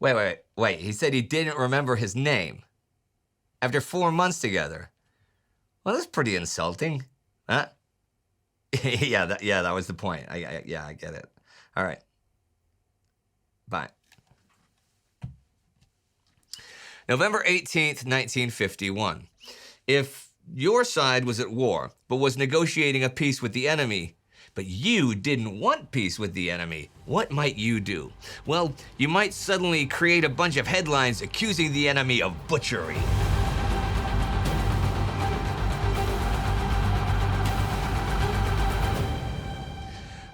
Wait. He said he didn't remember his name. After 4 months together. Well, that's pretty insulting. Huh? yeah, that was the point. I get it. All right. Bye. November 18th, 1951. If your side was at war, but was negotiating a peace with the enemy, but you didn't want peace with the enemy, what might you do? Well, you might suddenly create a bunch of headlines accusing the enemy of butchery.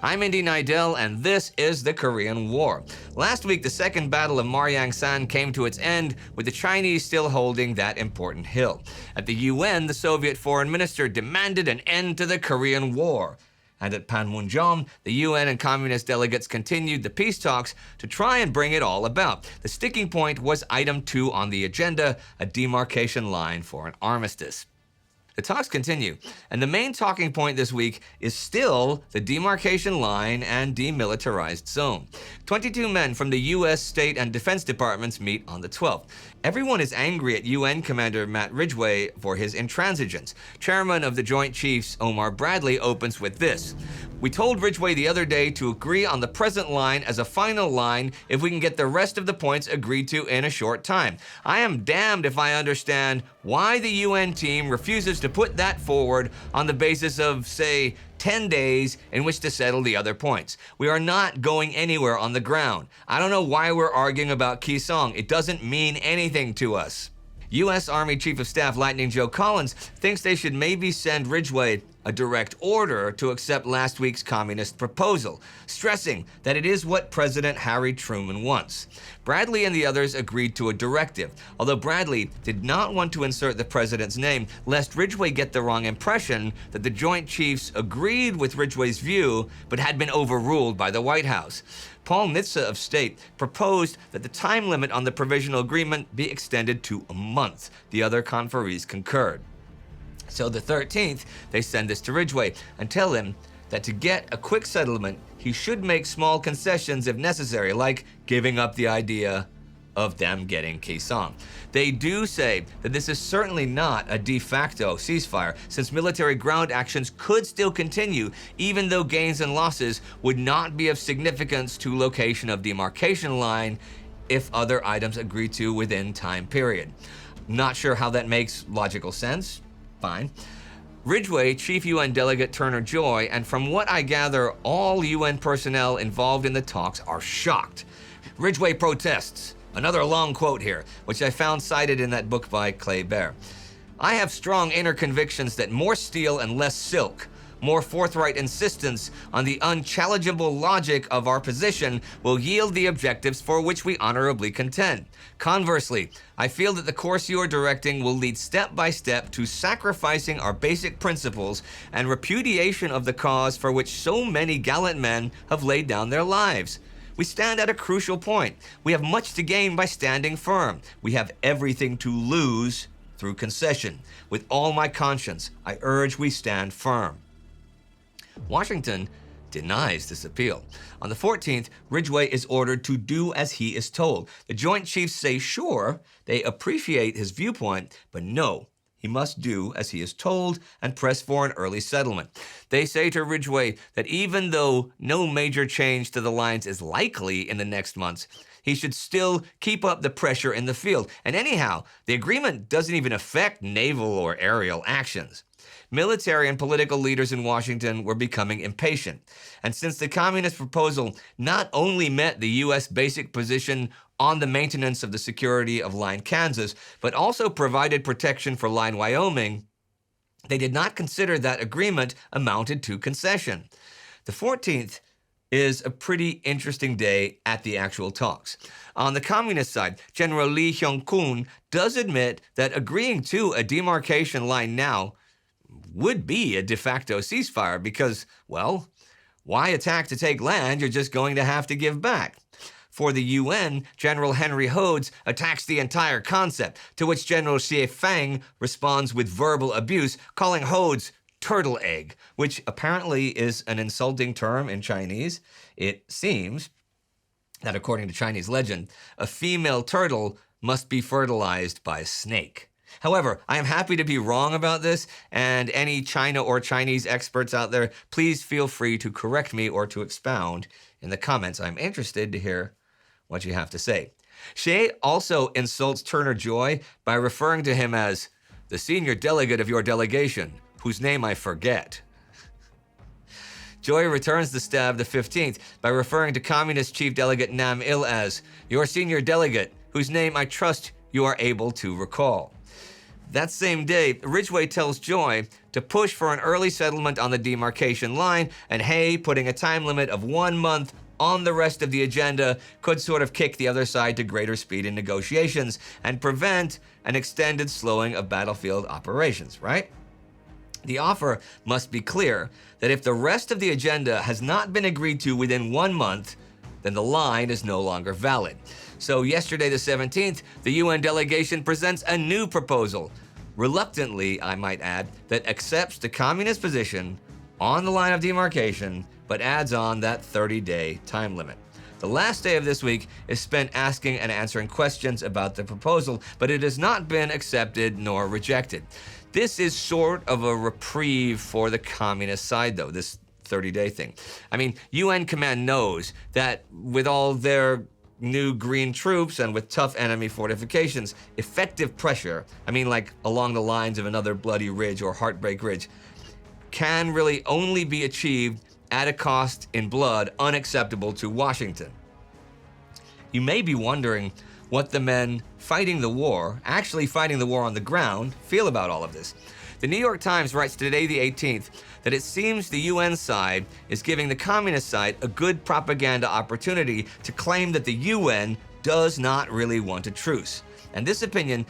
I'm Indy Neidell, and this is the Korean War. Last week, the Second Battle of Maryangsan came to its end, with the Chinese still holding that important hill. At the UN, the Soviet foreign minister demanded an end to the Korean War. And at Panmunjom, the UN and communist delegates continued the peace talks to try and bring it all about. The sticking point was item 2 on the agenda, a demarcation line for an armistice. The talks continue, and the main talking point this week is still the demarcation line and demilitarized zone. 22 men from the U.S. State and Defense Departments meet on the 12th. Everyone is angry at UN Commander Matt Ridgway for his intransigence. Chairman of the Joint Chiefs, Omar Bradley, opens with this. We told Ridgway the other day to agree on the present line as a final line if we can get the rest of the points agreed to in a short time. I am damned if I understand why the UN team refuses to put that forward on the basis of, say, 10 days in which to settle the other points. We are not going anywhere on the ground. I don't know why we're arguing about Keesong. It doesn't mean anything to us. U.S. Army Chief of Staff Lightning Joe Collins thinks they should maybe send Ridgway a direct order to accept last week's communist proposal, stressing that it is what President Harry Truman wants. Bradley and the others agreed to a directive, although Bradley did not want to insert the president's name lest Ridgway get the wrong impression that the Joint Chiefs agreed with Ridgway's view but had been overruled by the White House. Paul Nitze of State proposed that the time limit on the provisional agreement be extended to a month. The other conferees concurred. So the 13th, they send this to Ridgway and tell him that to get a quick settlement, he should make small concessions if necessary, like giving up the idea of them getting Keesong. They do say that this is certainly not a de facto ceasefire, since military ground actions could still continue, even though gains and losses would not be of significance to location of demarcation line if other items agreed to within time period. Not sure how that makes logical sense. Fine. Ridgway, Chief UN Delegate Turner Joy, and from what I gather, all UN personnel involved in the talks are shocked. Ridgway protests. Another long quote here, which I found cited in that book by Clay Bear. I have strong inner convictions that more steel and less silk, more forthright insistence on the unchallengeable logic of our position will yield the objectives for which we honorably contend. Conversely, I feel that the course you are directing will lead step by step to sacrificing our basic principles and repudiation of the cause for which so many gallant men have laid down their lives. We stand at a crucial point. We have much to gain by standing firm. We have everything to lose through concession. With all my conscience, I urge we stand firm. Washington denies this appeal. On the 14th, Ridgway is ordered to do as he is told. The Joint Chiefs say sure, they appreciate his viewpoint, but no, he must do as he is told and press for an early settlement. They say to Ridgway that even though no major change to the lines is likely in the next months, he should still keep up the pressure in the field. And anyhow, the agreement doesn't even affect naval or aerial actions. Military and political leaders in Washington were becoming impatient. And since the communist proposal not only met the U.S. basic position on the maintenance of the security of Line Kansas, but also provided protection for Line Wyoming, they did not consider that agreement amounted to concession. The 14th is a pretty interesting day at the actual talks. On the communist side, General Lee Hyung-kun does admit that agreeing to a demarcation line now would be a de facto ceasefire because, well, why attack to take land you're just going to have to give back? For the UN, General Henry Hodes attacks the entire concept, to which General Xie Feng responds with verbal abuse, calling Hodes turtle egg, which apparently is an insulting term in Chinese. It seems that according to Chinese legend, a female turtle must be fertilized by a snake. However, I am happy to be wrong about this, and any China or Chinese experts out there, please feel free to correct me or to expound in the comments. I'm interested to hear what you have to say. Xie also insults Turner Joy by referring to him as the senior delegate of your delegation, whose name I forget. Joy returns the stab the 15th by referring to Communist Chief Delegate Nam Il as your senior delegate, whose name I trust you are able to recall. That same day, Ridgway tells Joy to push for an early settlement on the demarcation line, and Hay, putting a time limit of 1 month on the rest of the agenda, could sort of kick the other side to greater speed in negotiations and prevent an extended slowing of battlefield operations, right? The offer must be clear that if the rest of the agenda has not been agreed to within 1 month, then the line is no longer valid. So yesterday the 17th, the UN delegation presents a new proposal, reluctantly I might add, that accepts the communist position on the line of demarcation, but adds on that 30-day time limit. The last day of this week is spent asking and answering questions about the proposal, but it has not been accepted nor rejected. This is sort of a reprieve for the communist side, though, this 30-day thing. I mean, UN command knows that with all their new green troops and with tough enemy fortifications, effective pressure, I mean like along the lines of another Bloody Ridge or Heartbreak Ridge, can really only be achieved at a cost in blood unacceptable to Washington. You may be wondering what the men fighting the war, actually fighting the war on the ground, feel about all of this. The New York Times writes today, the 18th, that it seems the UN side is giving the communist side a good propaganda opportunity to claim that the UN does not really want a truce. And this opinion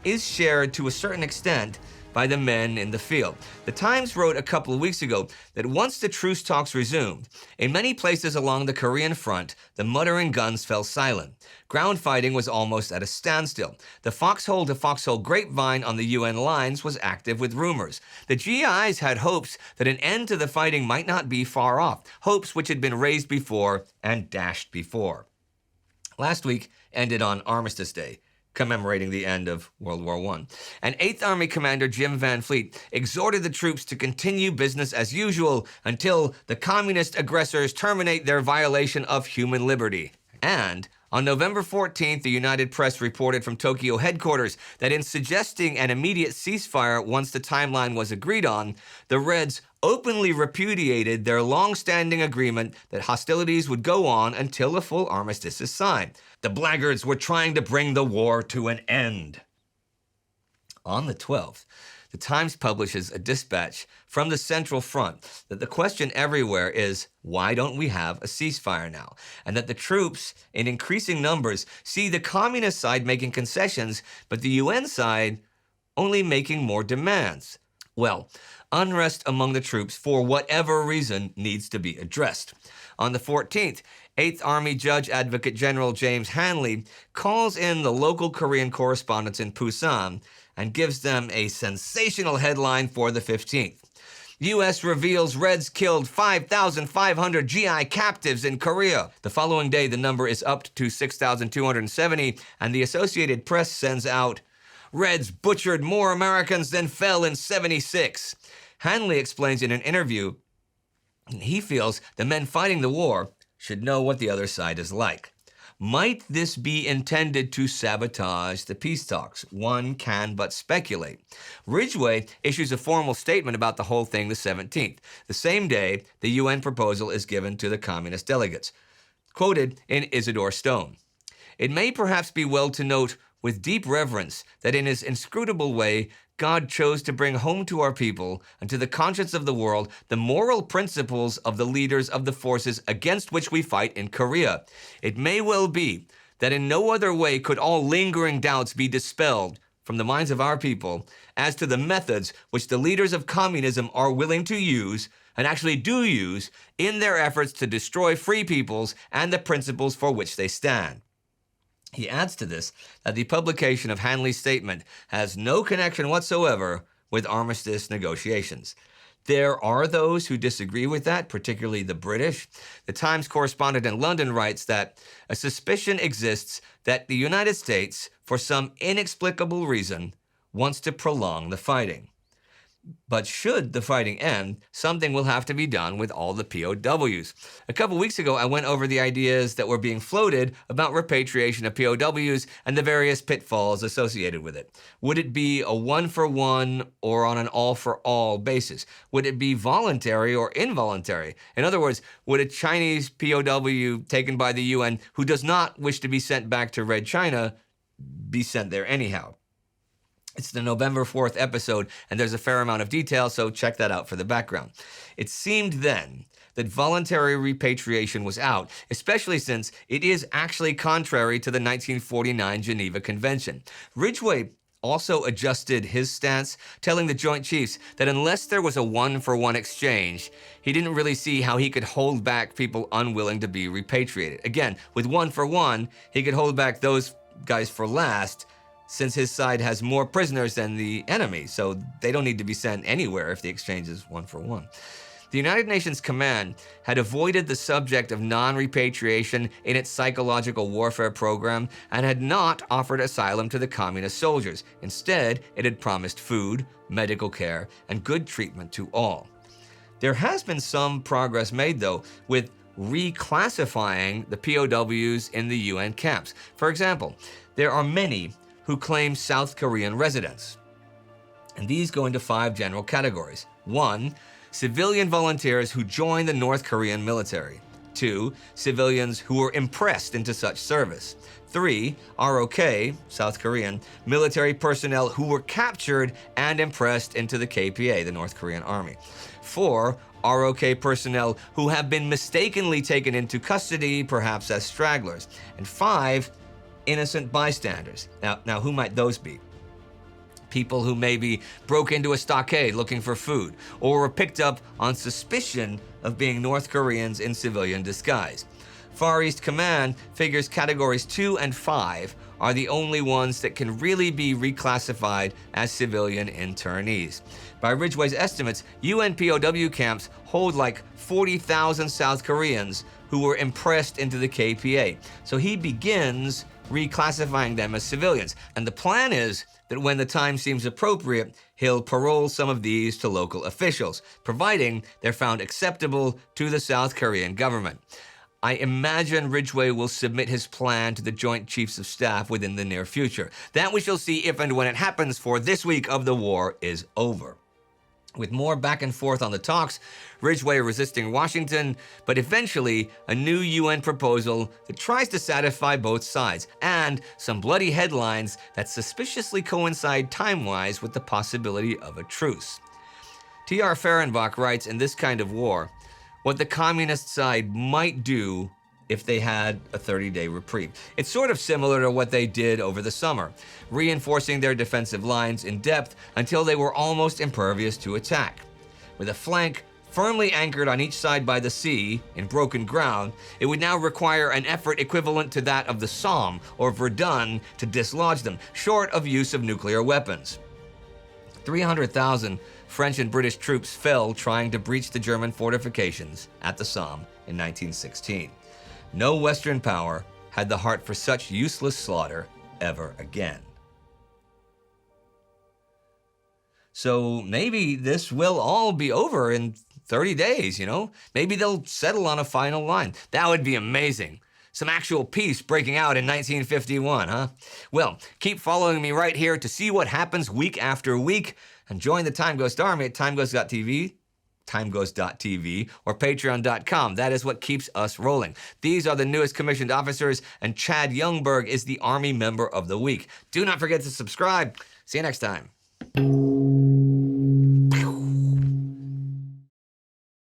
is shared to a certain extent by the men in the field. The Times wrote a couple of weeks ago that once the truce talks resumed, in many places along the Korean front, the muttering guns fell silent. Ground fighting was almost at a standstill. The foxhole to foxhole grapevine on the UN lines was active with rumors. The GIs had hopes that an end to the fighting might not be far off, hopes which had been raised before and dashed before. Last week ended on Armistice Day, commemorating the end of World War I. And 8th Army Commander Jim Van Fleet exhorted the troops to continue business as usual until the communist aggressors terminate their violation of human liberty. And on November 14th, the United Press reported from Tokyo headquarters that in suggesting an immediate ceasefire once the timeline was agreed on, the Reds openly repudiated their long-standing agreement that hostilities would go on until a full armistice is signed. The blackguards were trying to bring the war to an end. On the 12th, the Times publishes a dispatch from the Central Front that the question everywhere is, why don't we have a ceasefire now? And that the troops, in increasing numbers, see the communist side making concessions, but the UN side only making more demands. Well, unrest among the troops, for whatever reason, needs to be addressed. On the 14th, 8th Army Judge Advocate General James Hanley calls in the local Korean correspondents in Busan and gives them a sensational headline for the 15th. U.S. reveals Reds killed 5,500 GI captives in Korea. The following day, the number is upped to 6,270, and the Associated Press sends out, Reds butchered more Americans than fell in 76. Hanley explains in an interview, he feels the men fighting the war should know what the other side is like. Might this be intended to sabotage the peace talks? One can but speculate. Ridgway issues a formal statement about the whole thing the 17th. The same day, the UN proposal is given to the communist delegates. Quoted in Isidore Stone. It may perhaps be well to note with deep reverence that in his inscrutable way, God chose to bring home to our people and to the conscience of the world the moral principles of the leaders of the forces against which we fight in Korea. It may well be that in no other way could all lingering doubts be dispelled from the minds of our people as to the methods which the leaders of communism are willing to use and actually do use in their efforts to destroy free peoples and the principles for which they stand. He adds to this that the publication of Hanley's statement has no connection whatsoever with armistice negotiations. There are those who disagree with that, particularly the British. The Times correspondent in London writes that a suspicion exists that the United States, for some inexplicable reason, wants to prolong the fighting. But should the fighting end, something will have to be done with all the POWs. A couple weeks ago, I went over the ideas that were being floated about repatriation of POWs and the various pitfalls associated with it. Would it be a one-for-one or on an all-for-all basis? Would it be voluntary or involuntary? In other words, would a Chinese POW taken by the UN who does not wish to be sent back to Red China be sent there anyhow? It's the November 4th episode, and there's a fair amount of detail, so check that out for the background. It seemed then that voluntary repatriation was out, especially since it is actually contrary to the 1949 Geneva Convention. Ridgway also adjusted his stance, telling the Joint Chiefs that unless there was a one-for-one exchange, he didn't really see how he could hold back people unwilling to be repatriated. Again, with one-for-one, he could hold back those guys for last, since his side has more prisoners than the enemy, so they don't need to be sent anywhere if the exchange is one-for-one. The United Nations Command had avoided the subject of non-repatriation in its psychological warfare program and had not offered asylum to the communist soldiers. Instead, it had promised food, medical care, and good treatment to all. There has been some progress made, though, with reclassifying the POWs in the UN camps. For example, there are many who claim South Korean residence. And these go into 5 general categories. 1, civilian volunteers who join the North Korean military. 2, civilians who were impressed into such service. 3, ROK, South Korean, military personnel who were captured and impressed into the KPA, the North Korean Army. 4, ROK personnel who have been mistakenly taken into custody, perhaps as stragglers. And 5, innocent bystanders. Now, who might those be? People who maybe broke into a stockade looking for food, or were picked up on suspicion of being North Koreans in civilian disguise. Far East Command figures categories 2 and 5 are the only ones that can really be reclassified as civilian internees. By Ridgway's estimates, UN POW camps hold like 40,000 South Koreans who were impressed into the KPA. So he begins reclassifying them as civilians. And the plan is that when the time seems appropriate, he'll parole some of these to local officials, providing they're found acceptable to the South Korean government. I imagine Ridgway will submit his plan to the Joint Chiefs of Staff within the near future. That we shall see if and when it happens, for this week of the war is over. With more back and forth on the talks, Ridgway resisting Washington, but eventually a new UN proposal that tries to satisfy both sides, and some bloody headlines that suspiciously coincide time-wise with the possibility of a truce. T.R. Fehrenbach writes in This Kind of War, what the communist side might do if they had a 30-day reprieve. It's sort of similar to what they did over the summer, reinforcing their defensive lines in depth until they were almost impervious to attack. With a flank firmly anchored on each side by the sea in broken ground, it would now require an effort equivalent to that of the Somme or Verdun to dislodge them, short of use of nuclear weapons. 300,000 French and British troops fell trying to breach the German fortifications at the Somme in 1916. No Western power had the heart for such useless slaughter ever again. So maybe this will all be over in 30 days, you know? Maybe they'll settle on a final line. That would be amazing. Some actual peace breaking out in 1951, huh? Well, keep following me right here to see what happens week after week, and join the Time Ghost Army at timeghost.tv, timeghost.tv, or patreon.com. That is what keeps us rolling. These are the newest commissioned officers, and Chad Youngberg is the Army Member of the Week. Do not forget to subscribe. See you next time.